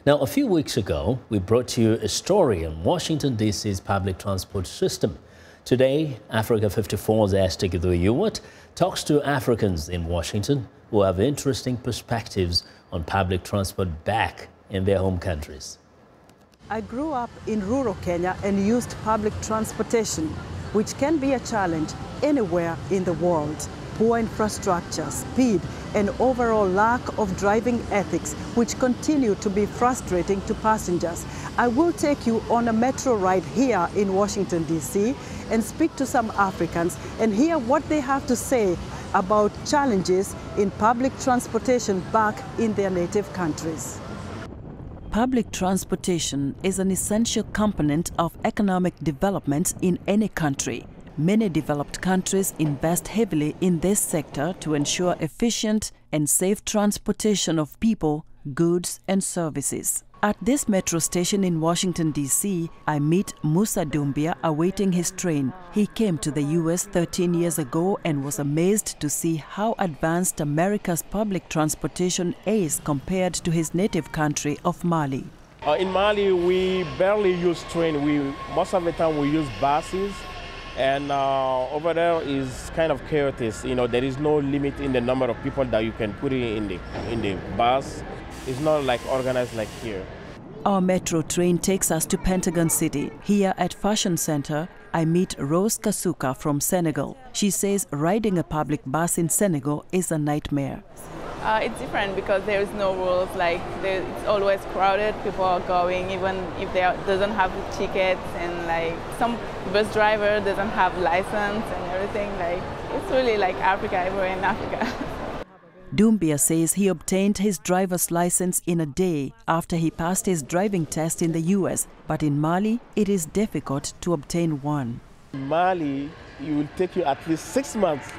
Now, a few weeks ago, we brought you a story on Washington, D.C.'s public transport system. Today, Africa 54's Esther Githui Ewart talks to Africans in Washington who have interesting perspectives on public transport back in their home countries. I grew up in rural Kenya and used public transportation, which can be a challenge anywhere in the world. Poor infrastructure, speed, and overall lack of driving ethics, which continue to be frustrating to passengers. I will take you on a metro ride here in Washington, D.C., and speak to some Africans and hear what they have to say about challenges in public transportation back in their native countries. Public transportation is an essential component of economic development in any country. Many developed countries invest heavily in this sector to ensure efficient and safe transportation of people, goods, and services. At this metro station in Washington, D.C., I meet Moussa Doumbia awaiting his train. He came to the U.S. 13 years ago and was amazed to see how advanced America's public transportation is compared to his native country of Mali. In Mali, we barely use train. Most of the time we use buses. And over there is kind of chaotic. You know, there is no limit in the number of people that you can put in the bus. It's not like organized like here. Our metro train takes us to Pentagon City. Here at Fashion Center, I meet Rose Kassoka from Senegal. She says riding a public bus in Senegal is a nightmare. It's different because there is no rules, like it's always crowded, people are going even if they doesn't have tickets, and like some bus driver doesn't have license and everything. Like it's really like Africa, everywhere in Africa. Doumbia says he obtained his driver's license in a day after he passed his driving test in the US, but in Mali it is difficult to obtain one. In Mali, it will take you at least 6 months.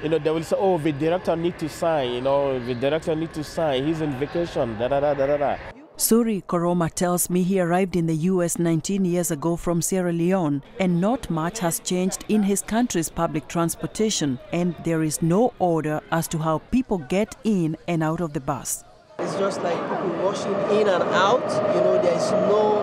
You know, they will say, oh, the director need to sign, you know, the director need to sign, he's on vacation, da-da-da-da-da-da. Suri Koroma tells me he arrived in the U.S. 19 years ago from Sierra Leone, and not much has changed in his country's public transportation, and there is no order as to how people get in and out of the bus. It's just like people rushing in and out, you know, there is no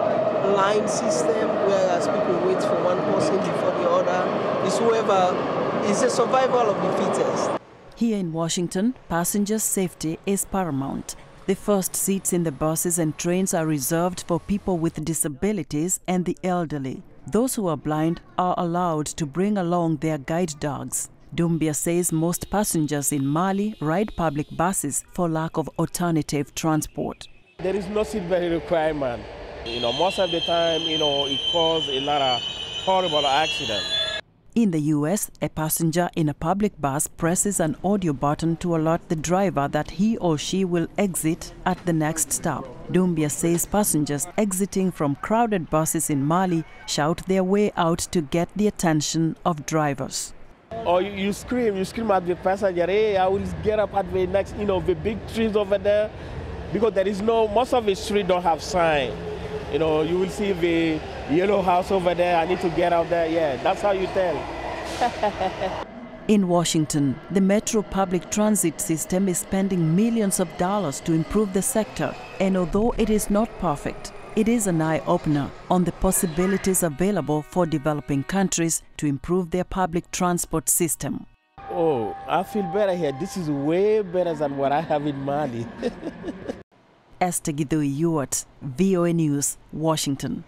line system, whereas people wait for one person before the other. It's whoever. It's the survival of the fittest. Here in Washington, passengers' safety is paramount. The first seats in the buses and trains are reserved for people with disabilities and the elderly. Those who are blind are allowed to bring along their guide dogs. Doumbia says most passengers in Mali ride public buses for lack of alternative transport. There is no seatbelt requirement. You know, most of the time, you know, it causes a lot of horrible accidents. In the U.S., a passenger in a public bus presses an audio button to alert the driver that he or she will exit at the next stop. Doumbia says passengers exiting from crowded buses in Mali shout their way out to get the attention of drivers. Or you scream at the passenger, hey, I will get up at the next, you know, the big trees over there, because there is no, most of the streets don't have sign. You know, you will see the yellow house over there, I need to get out there. Yeah, that's how you tell. In Washington, the metro public transit system is spending millions of dollars to improve the sector. And although it is not perfect, it is an eye-opener on the possibilities available for developing countries to improve their public transport system. Oh, I feel better here. This is way better than what I have in Mali. Esther Githui Ewart, VOA News, Washington.